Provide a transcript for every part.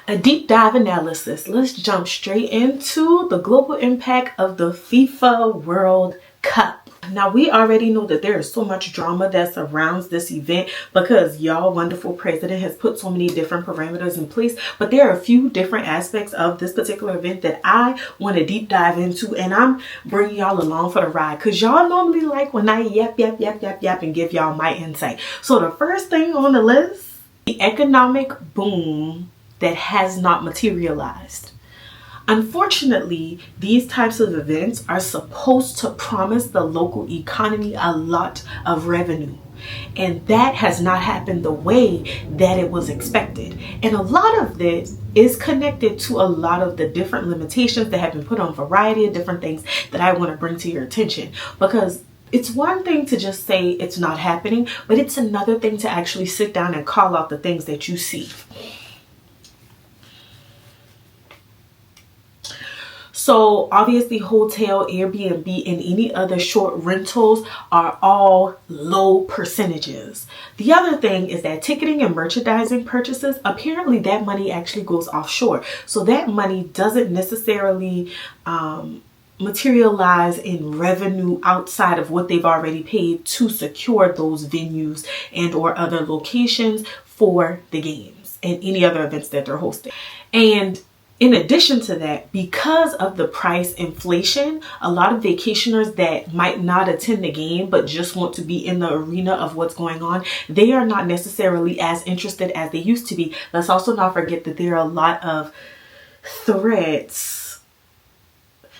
A deep dive analysis. Let's jump straight into the global impact of the FIFA World Cup. Now, we already know that there is so much drama that surrounds this event because y'all wonderful president has put so many different parameters in place. But there are a few different aspects of this particular event that I want to deep dive into, and I'm bringing y'all along for the ride because y'all normally like when I yap and give y'all my insight. So the first thing on the list, the economic boom that has not materialized. Unfortunately, these types of events are supposed to promise the local economy a lot of revenue. And that has not happened the way that it was expected. And a lot of this is connected to a lot of the different limitations that have been put on a variety of different things that I want to bring to your attention. Because it's one thing to just say it's not happening, but it's another thing to actually sit down and call out the things that you see. So obviously hotel, Airbnb, and any other short rentals are all low percentages. The other thing is that ticketing and merchandising purchases, apparently that money actually goes offshore. So that money doesn't necessarily materialize in revenue outside of what they've already paid to secure those venues and or other locations for the games and any other events that they're hosting. And in addition to that, because of the price inflation, a lot of vacationers that might not attend the game but just want to be in the arena of what's going on, they are not necessarily as interested as they used to be. Let's also not forget that there are a lot of threats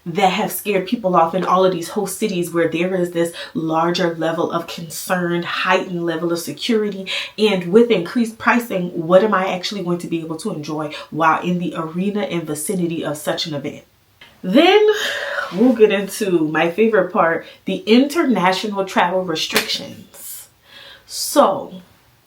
that have scared people off in all of these host cities where there is this larger level of concern, heightened level of security, and with increased pricing, what am I actually going to be able to enjoy while in the arena and vicinity of such an event? Then we'll get into my favorite part, the international travel restrictions. So,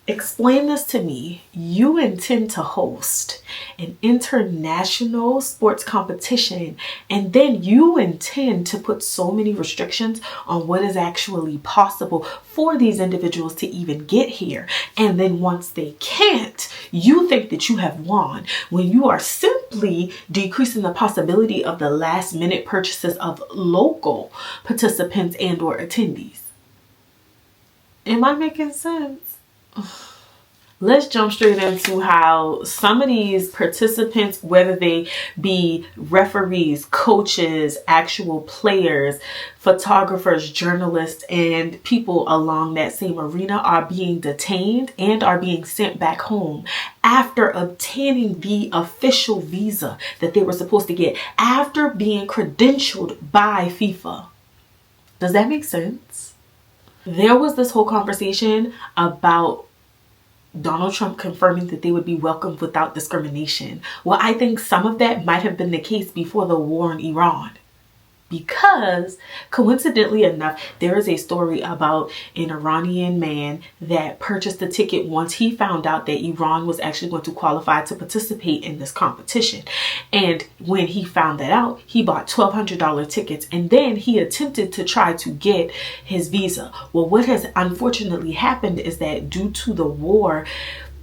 explain this to me. You intend to host an international sports competition, and then you intend to put so many restrictions on what is actually possible for these individuals to even get here. And then once they can't, you think that you have won when you are simply decreasing the possibility of the last minute purchases of local participants and or attendees. Am I making sense? Let's jump straight into how some of these participants, whether they be referees, coaches, actual players, photographers, journalists, and people along that same arena are being detained and are being sent back home after obtaining the official visa that they were supposed to get, after being credentialed by FIFA. Does that make sense? There was this whole conversation about Donald Trump confirming that they would be welcomed without discrimination. Well, I think some of that might have been the case before the war in Iran. Because coincidentally enough, there is a story about an Iranian man that purchased a ticket once he found out that Iran was actually going to qualify to participate in this competition. And when he found that out, he bought $1,200 tickets, and then he attempted to try to get his visa. Well, what has unfortunately happened is that due to the war,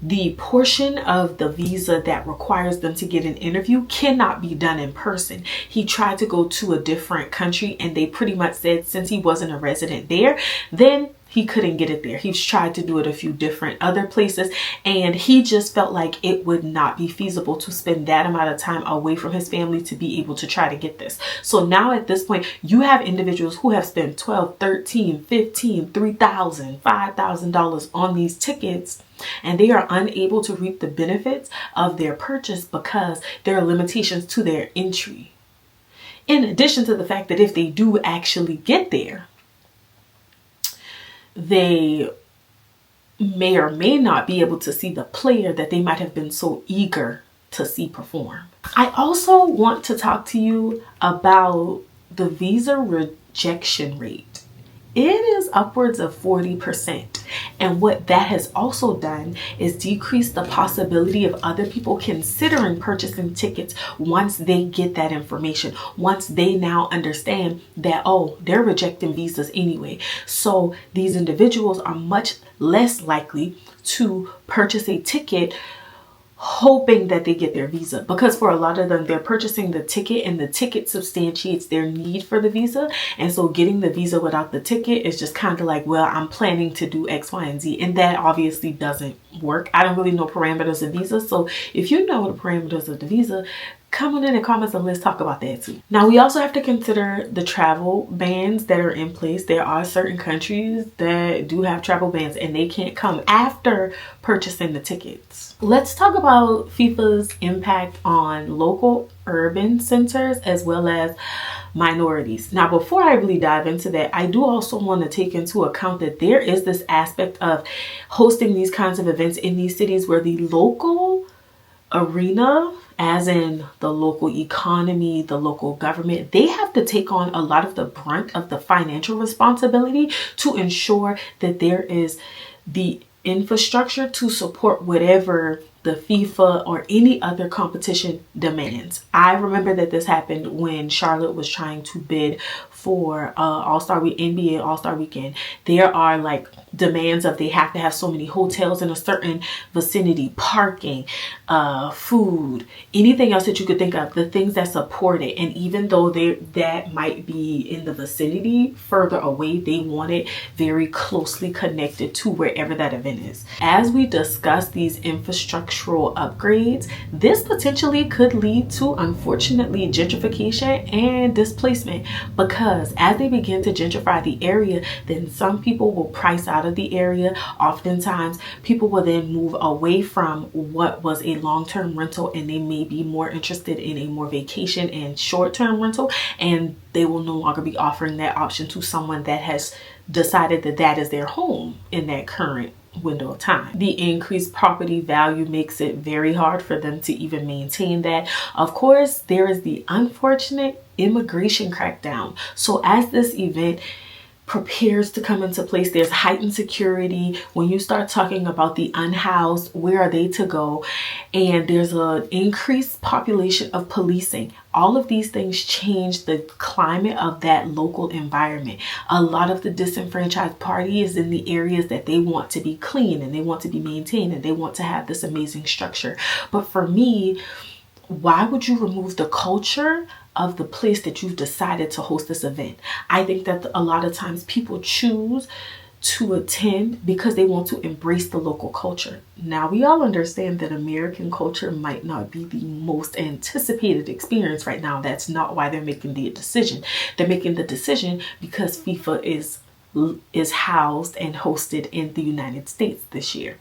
the portion of the visa that requires them to get an interview cannot be done in person. He tried to go to a different country and they pretty much said since he wasn't a resident there, then he couldn't get it there. He's tried to do it a few different other places, and he just felt like it would not be feasible to spend that amount of time away from his family to be able to try to get this. So now at this point, you have individuals who have spent $12, $13, $15, $3,000, $5,000 on these tickets, and they are unable to reap the benefits of their purchase because there are limitations to their entry. In addition to the fact that if they do actually get there, they may or may not be able to see the player that they might have been so eager to see perform. I also want to talk to you about the visa rejection rate. It is upwards of 40%. And what that has also done is decrease the possibility of other people considering purchasing tickets once they get that information, once they now understand that, oh, they're rejecting visas anyway. So these individuals are much less likely to purchase a ticket hoping that they get their visa, because for a lot of them, they're purchasing the ticket and the ticket substantiates their need for the visa. And so getting the visa without the ticket is just kind of like, well, I'm planning to do X, Y, and Z. And that obviously doesn't work. I don't really know parameters of visa. So if you know the parameters of the visa, come on in the comments and let's talk about that too. Now, we also have to consider the travel bans that are in place. There are certain countries that do have travel bans and they can't come after purchasing the tickets. Let's talk about FIFA's impact on local urban centers as well as minorities. Now, before I really dive into that, I do also want to take into account that there is this aspect of hosting these kinds of events in these cities where the local arena, as in the local economy, the local government, they have to take on a lot of the brunt of the financial responsibility to ensure that there is the infrastructure to support whatever the FIFA or any other competition demands. I remember that this happened when Charlotte was trying to bid for NBA All-Star Weekend. There are like demands of they have to have so many hotels in a certain vicinity, parking, food, anything else that you could think of, the things that support it. And even though that might be in the vicinity further away, they want it very closely connected to wherever that event is. As we discuss these infrastructural upgrades, this potentially could lead to, unfortunately, gentrification and displacement, because as they begin to gentrify the area, then some people will price out of the area. Oftentimes, people will then move away from what was a long-term rental and they may be more interested in a more vacation and short-term rental, and they will no longer be offering that option to someone that has decided that that is their home in that current window of time. The increased property value makes it very hard for them to even maintain that. Of course, there is the unfortunate immigration crackdown. So as this event prepares to come into place, there's heightened security. When you start talking about the unhoused, where are they to go? And there's an increased population of policing. All of these things change the climate of that local environment. A lot of the disenfranchised party is in the areas that they want to be clean and they want to be maintained and they want to have this amazing structure. But for me, why would you remove the culture of the place that you've decided to host this event? I think that a lot of times people choose to attend because they want to embrace the local culture. Now, we all understand that American culture might not be the most anticipated experience right now. That's not why they're making the decision. They're making the decision because FIFA is housed and hosted in the United States this year.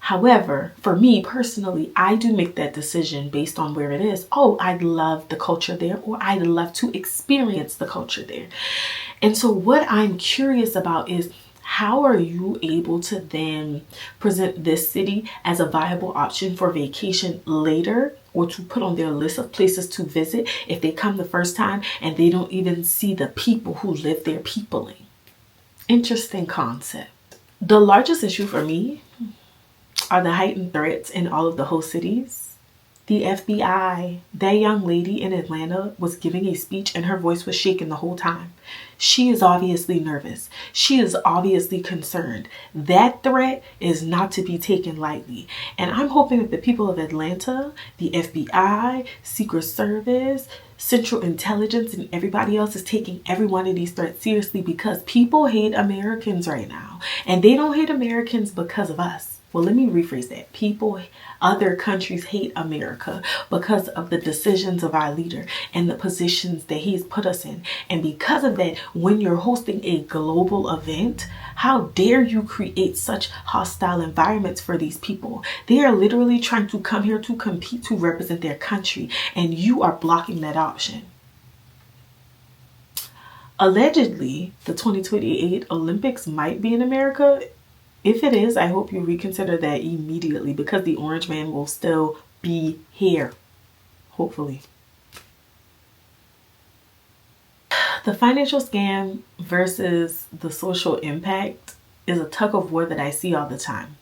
However, for me personally, I do make that decision based on where it is. Oh, I'd love the culture there, or I'd love to experience the culture there. And so what I'm curious about is, how are you able to then present this city as a viable option for vacation later, or to put on their list of places to visit if they come the first time and they don't even see the people who live there peopling? Interesting concept. The largest issue for me are the heightened threats in all of the host cities. The FBI, that young lady in Atlanta was giving a speech and her voice was shaking the whole time. She is obviously nervous. She is obviously concerned. That threat is not to be taken lightly. And I'm hoping that the people of Atlanta, the FBI, Secret Service, Central Intelligence, and everybody else is taking every one of these threats seriously, because people hate Americans right now. And they don't hate Americans because of us. Well, let me rephrase that. Other countries hate America because of the decisions of our leader and the positions that he's put us in. And because of that, when you're hosting a global event, how dare you create such hostile environments for these people? They are literally trying to come here to compete, to represent their country, and you are blocking that option. Allegedly, the 2028 Olympics might be in America. If it is, I hope you reconsider that immediately, because the orange man will still be here, hopefully. The financial scam versus the social impact is a tug of war that I see all the time.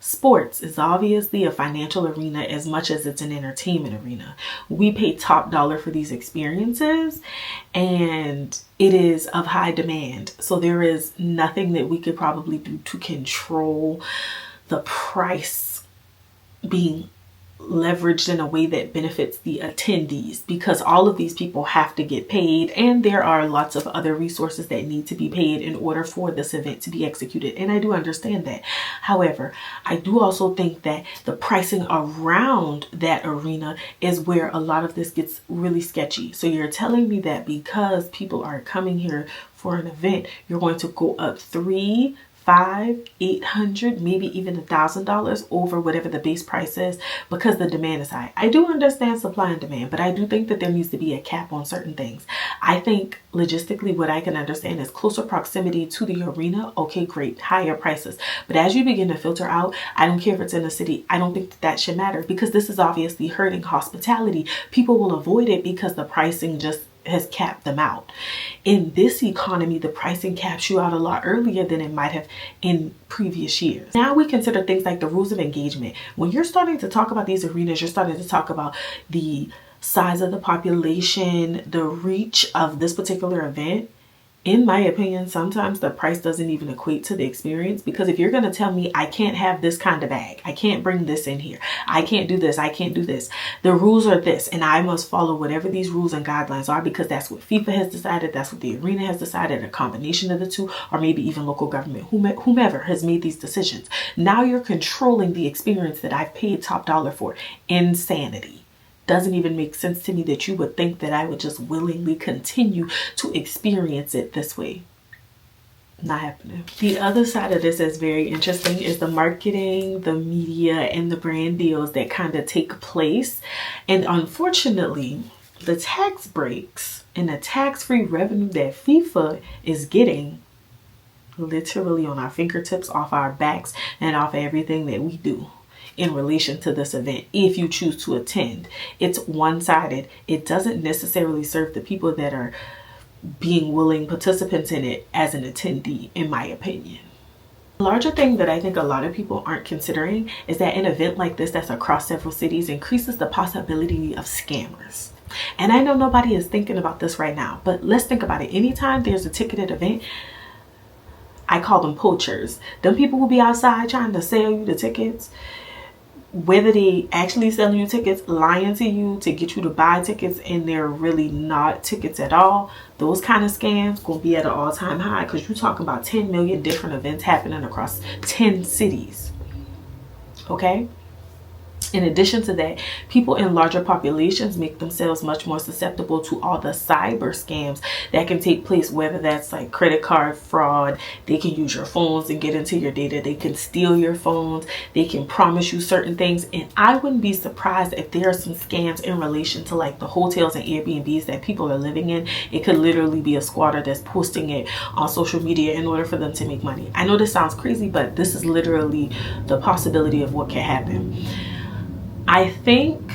Sports is obviously a financial arena as much as it's an entertainment arena. We pay top dollar for these experiences and it is of high demand. So there is nothing that we could probably do to control the price being leveraged in a way that benefits the attendees, because all of these people have to get paid, and there are lots of other resources that need to be paid in order for this event to be executed. And I do understand that. However, I do also think that the pricing around that arena is where a lot of this gets really sketchy. So you're telling me that because people are coming here for an event, you're going to go up $300, $500, $800, maybe even $1,000 over whatever the base price is, because the demand is high. I do understand supply and demand, but I do think that there needs to be a cap on certain things. I think logistically what I can understand is closer proximity to the arena. Okay, great, higher prices. But as you begin to filter out, I don't care if it's in a city, I don't think that should matter, because this is obviously hurting hospitality. People will avoid it because the pricing just has capped them out. In this economy, the pricing caps you out a lot earlier than it might have in previous years. Now we consider things like the rules of engagement. When you're starting to talk about these arenas, you're starting to talk about the size of the population, the reach of this particular event. In my opinion, sometimes the price doesn't even equate to the experience, because if you're going to tell me I can't have this kind of bag, I can't bring this in here, I can't do this, I can't do this, the rules are this, and I must follow whatever these rules and guidelines are because that's what FIFA has decided, that's what the arena has decided, a combination of the two, or maybe even local government, whomever has made these decisions. Now you're controlling the experience that I've paid top dollar for. Insanity. Doesn't even make sense to me that you would think that I would just willingly continue to experience it this way. Not happening. The other side of this is very interesting is the marketing, the media, and the brand deals that kind of take place. And unfortunately, the tax breaks and the tax-free revenue that FIFA is getting literally on our fingertips, off our backs, and off everything that we do in relation to this event. If you choose to attend, it's one-sided. It doesn't necessarily serve the people that are being willing participants in it as an attendee, in my opinion. The larger thing that I think a lot of people aren't considering is that an event like this that's across several cities increases the possibility of scammers. And I know nobody is thinking about this right now, but let's think about it. Anytime there's a ticketed event, I call them poachers. Them people will be outside trying to sell you the tickets. Whether they actually selling you tickets, lying to you to get you to buy tickets, and they're really not tickets at all, those kind of scams gonna be at an all-time high, because you're talking about 10 million different events happening across 10 cities. Okay? In addition to that, people in larger populations make themselves much more susceptible to all the cyber scams that can take place, whether that's like credit card fraud. They can use your phones and get into your data. They can steal your phones. They can promise you certain things. And I wouldn't be surprised if there are some scams in relation to like the hotels and Airbnbs that people are living in. It could literally be a squatter that's posting it on social media in order for them to make money. I know this sounds crazy, but this is literally the possibility of what can happen. I think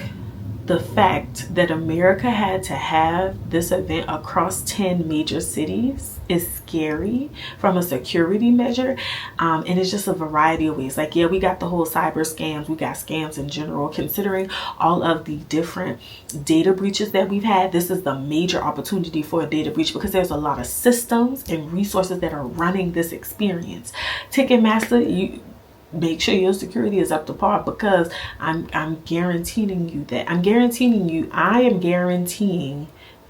the fact that America had to have this event across 10 major cities is scary from a security measure. And it's just a variety of ways. Like, yeah, we got the whole cyber scams. We got scams in general. Considering all of the different data breaches that we've had, this is the major opportunity for a data breach, because there's a lot of systems and resources that are running this experience. Ticketmaster, make sure your security is up to par, because I am guaranteeing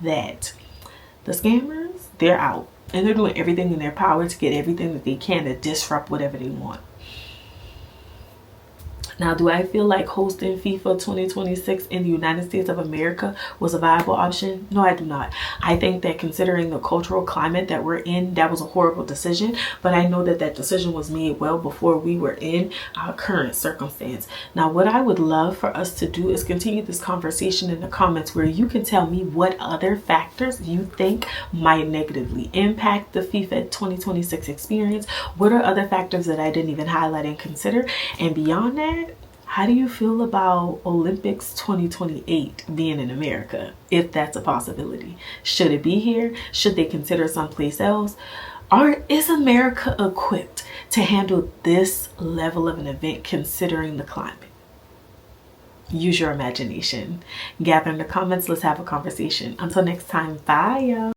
that the scammers, they're out and they're doing everything in their power to get everything that they can to disrupt whatever they want. Now, do I feel like hosting FIFA 2026 in the United States of America was a viable option? No, I do not. I think that considering the cultural climate that we're in, that was a horrible decision. But I know that that decision was made well before we were in our current circumstance. Now, what I would love for us to do is continue this conversation in the comments, where you can tell me what other factors you think might negatively impact the FIFA 2026 experience. What are other factors that I didn't even highlight and consider? And beyond that, how do you feel about Olympics 2028 being in America, if that's a possibility? Should it be here? Should they consider someplace else? Or is America equipped to handle this level of an event considering the climate? Use your imagination. Gather in the comments. Let's have a conversation. Until next time, bye y'all.